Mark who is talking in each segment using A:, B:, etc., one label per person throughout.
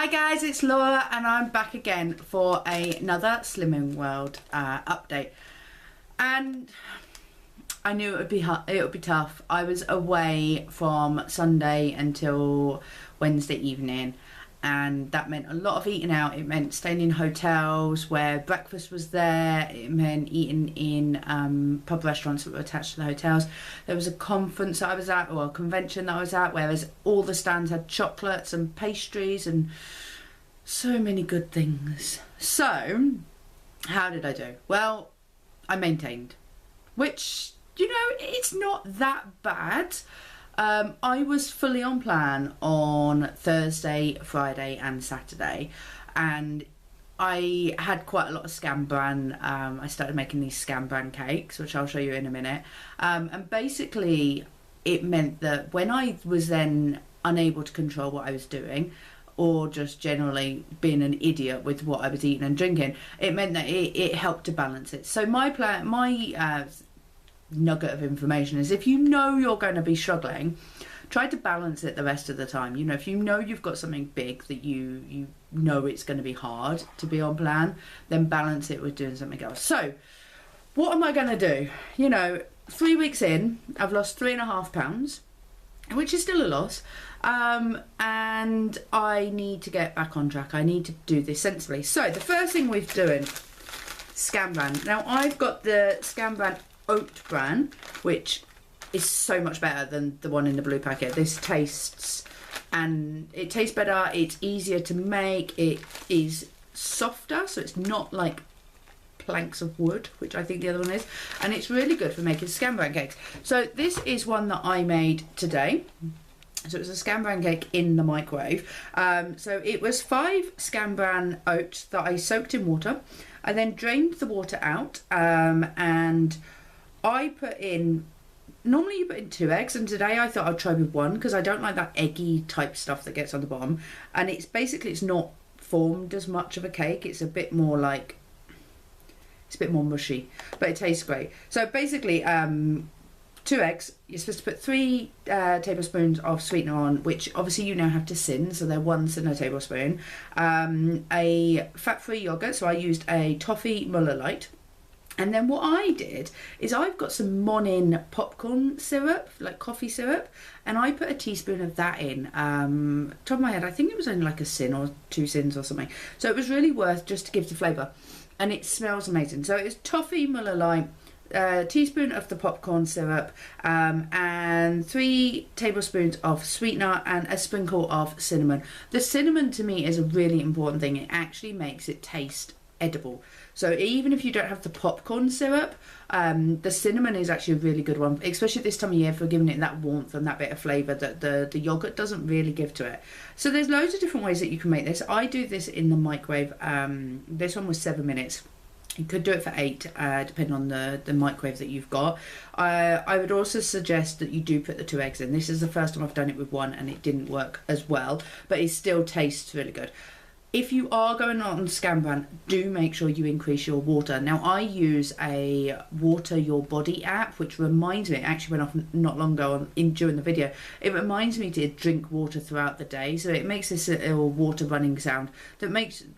A: Hi guys, it's Laura and I'm back again for another Slimming World update. And I knew it would be tough. I was away from Sunday until Wednesday evening, and that meant a lot of eating out. It meant staying in hotels where breakfast was there. It meant eating in pub restaurants that were attached to the hotels. There was a conference that I was at, or a convention that I was at, where all the stands had chocolates and pastries and so many good things. So, how did I do? Well, I maintained, which, you know, it's not that bad. I was fully on plan on Thursday, Friday and Saturday, and I had quite a lot of Scan Bran. I started making these Scan Bran cakes, which I'll show you in a minute. And basically it meant that when I was then unable to control what I was doing, or just generally being an idiot with what I was eating and drinking, it meant that it helped to balance it. So my nugget of information is, if you know you're going to be struggling, try to balance it the rest of the time. You know, if you know you've got something big that you know it's going to be hard to be on plan, then balance it with doing something else. So what am I going to do? You know, 3 weeks in, I've lost 3.5 pounds, which is still a loss, and I need to get back on track. I need to do this sensibly. So the first thing we're doing, Scan Bran. Now I've got the Scan Bran oat bran, which is so much better than the one in the blue packet. This tastes better, it's easier to make, it is softer, so it's not like planks of wood, which I think the other one is, and it's really good for making Scan Bran cakes. So this is one that I made today. So it's a Scan Bran cake in the microwave. So it was 5 Scan Bran oats that I soaked in water. I then drained the water out, and I put in, normally you put in 2 eggs, and today I thought I'd try with 1 because I don't like that eggy type stuff that gets on the bottom. And it's basically, it's not formed as much of a cake. It's a bit more like, it's a bit more mushy, but it tastes great. So basically, 2 eggs, you're supposed to put 3 tablespoons of sweetener on, which obviously you now have to sin, so they're 1 sin a tablespoon. A fat-free yogurt, so I used a toffee Muller Light. And then what I did is I've got some Monin popcorn syrup, like coffee syrup, and I put a teaspoon of that in. Top of my head, I think it was only like a sin or 2 sins or something. So it was really worth, just to give the flavour. And it smells amazing. So it's toffee Muller Light, a teaspoon of the popcorn syrup, and 3 tablespoons of sweetener and a sprinkle of cinnamon. The cinnamon to me is a really important thing. It actually makes it taste edible. So even if you don't have the popcorn syrup, the cinnamon is actually a really good one, especially at this time of year, for giving it that warmth and that bit of flavour that the yogurt doesn't really give to it. So there's loads of different ways that you can make this. I do this in the microwave. This one was 7 minutes. You could do it for 8, depending on the microwave that you've got. I would also suggest that you do put the 2 eggs in. This is the first time I've done it with 1 and it didn't work as well, but it still tastes really good. If you are going on Scan Bran, do make sure you increase your water. Now I use a Water Your Body app, which reminds me, it actually went off not long ago during the video, it reminds me to drink water throughout the day. So it makes this little water running sound that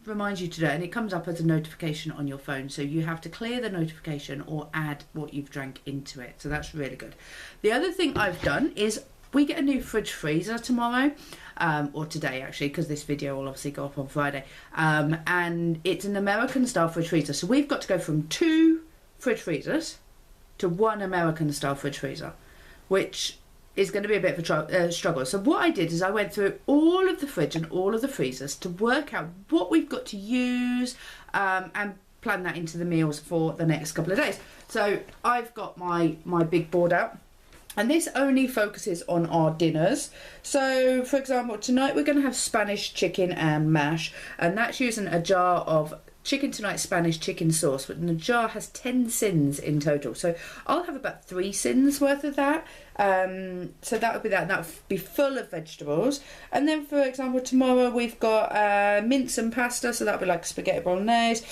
A: reminds you to do it, and it comes up as a notification on your phone. So you have to clear the notification or add what you've drank into it. So that's really good. The other thing I've done is, we get a new fridge freezer tomorrow, or today actually, because this video will obviously go up on Friday, and it's an American style fridge freezer. So we've got to go from 2 fridge freezers to 1 American style fridge freezer, which is going to be a bit of a struggle. So what I did is I went through all of the fridge and all of the freezers to work out what we've got to use, and plan that into the meals for the next couple of days. So I've got my big board out. And this only focuses on our dinners. So, for example, tonight we're going to have Spanish chicken and mash. And that's using a jar of chicken tonight Spanish chicken sauce. But the jar has 10 sins in total. So I'll have about 3 sins worth of that. So that would be that. That would be full of vegetables. And then, for example, tomorrow we've got mince and pasta, so that'll be like spaghetti bolognese.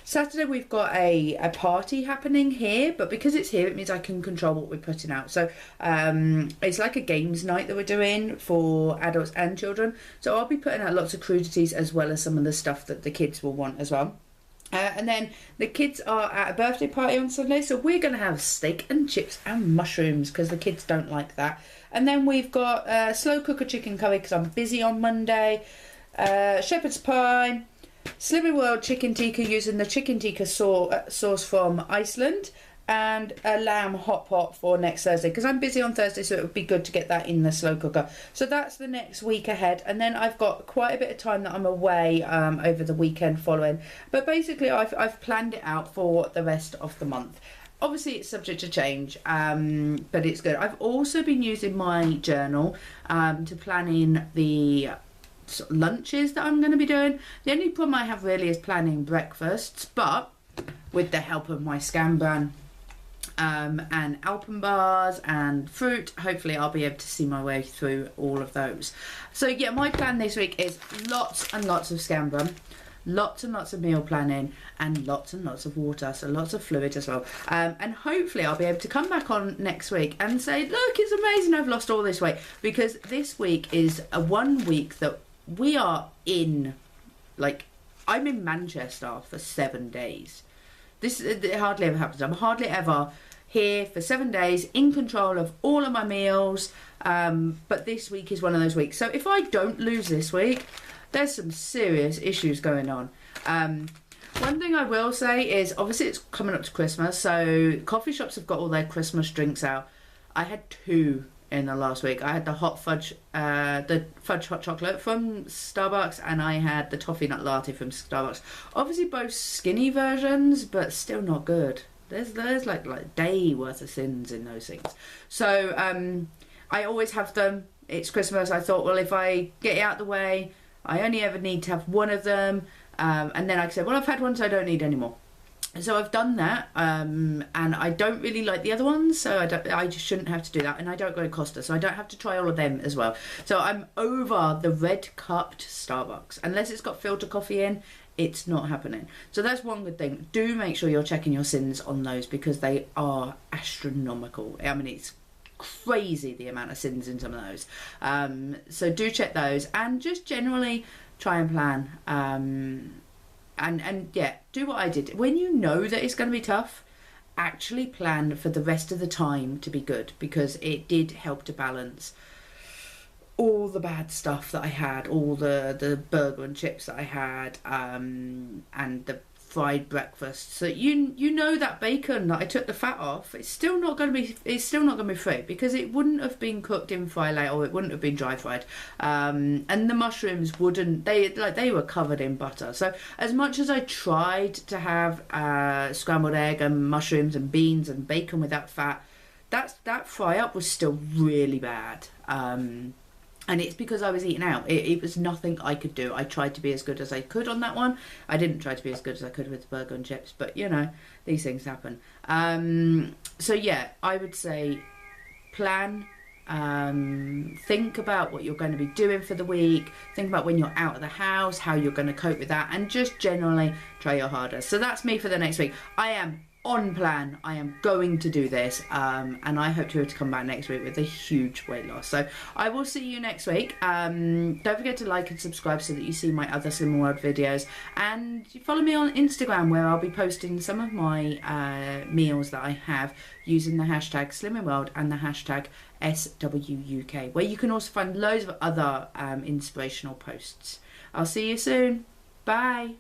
A: Saturday we've got a party happening here, but because it's here, it means I can control what we're putting out. So it's like a games night that we're doing for adults and children. So I'll be putting out lots of crudities as well as some of the stuff that the kids will want as well. And then the kids are at a birthday party on Sunday, so we're going to have steak and chips and mushrooms because the kids don't like that. And then we've got slow cooker chicken curry because I'm busy on Monday, shepherd's pie, Slimming World chicken tikka using the chicken tikka sauce from Iceland, and a lamb hot pot for next Thursday because I'm busy on Thursday, so it would be good to get that in the slow cooker. So that's the next week ahead, and then I've got quite a bit of time that I'm away over the weekend following, but basically I've planned it out for the rest of the month. Obviously it's subject to change, but it's good. I've also been using my journal to plan in the lunches that I'm going to be doing. The only problem I have really is planning breakfasts, but with the help of my Scan Bran and Alpen bars and fruit, hopefully I'll be able to see my way through all of those. So yeah, my plan this week is lots and lots of Scan Bran, lots and lots of meal planning, and lots of water, so lots of fluid as well. And hopefully I'll be able to come back on next week and say, look, it's amazing I've lost all this weight, because this week is a 1 week that we are in, like, I'm in Manchester for 7 days. It hardly ever happens. I'm hardly ever here for 7 days in control of all of my meals, but this week is one of those weeks. So if I don't lose this week, there's some serious issues going on. One thing I will say is, obviously it's coming up to Christmas, so coffee shops have got all their Christmas drinks out. I had 2 in the last week. I had the fudge hot chocolate from Starbucks, and I had the toffee nut latte from Starbucks. Obviously both skinny versions, but still not good. There's like a day worth of sins in those things. So I always have them. It's Christmas. I thought, well, if I get it out the way, I only ever need to have one of them, and then I said, well, I've had one, so I don't need any more. So I've done that, and I don't really like the other ones, so I just shouldn't have to do that, and I don't go to Costa, so I don't have to try all of them as well. So I'm over the red cupped Starbucks. Unless it's got filter coffee in, it's not happening. So that's one good thing. Do make sure you're checking your sins on those, because they are astronomical. I mean, it's crazy the amount of sins in some of those. So do check those, and just generally try and plan. And yeah, do what I did. When you know that it's going to be tough, actually plan for the rest of the time to be good, because it did help to balance all the bad stuff that I had, all the burger and chips that I had, and the fried breakfast. So you know that bacon that I took the fat off, it's still not going to be free, because it wouldn't have been cooked in fry late, or it wouldn't have been dry fried, and the mushrooms wouldn't, they were covered in butter. So as much as I tried to have scrambled egg and mushrooms and beans and bacon without fat, that fry up was still really bad. And it's because I was eating out. It was nothing I could do. I tried to be as good as I could on that one. I didn't try to be as good as I could with the burger and chips, but you know, these things happen. So yeah, I would say plan, think about what you're going to be doing for the week, think about when you're out of the house, how you're going to cope with that, and just generally try your hardest. So that's me for the next week. I am on plan. I am going to do this, and I hope to be able to come back next week with a huge weight loss. So I will see you next week. Don't forget to like and subscribe so that you see my other Slimming World videos, and follow me on Instagram, where I'll be posting some of my meals that I have using the hashtag Slimming World and the hashtag SWUK, where you can also find loads of other inspirational posts. I'll see you soon. Bye.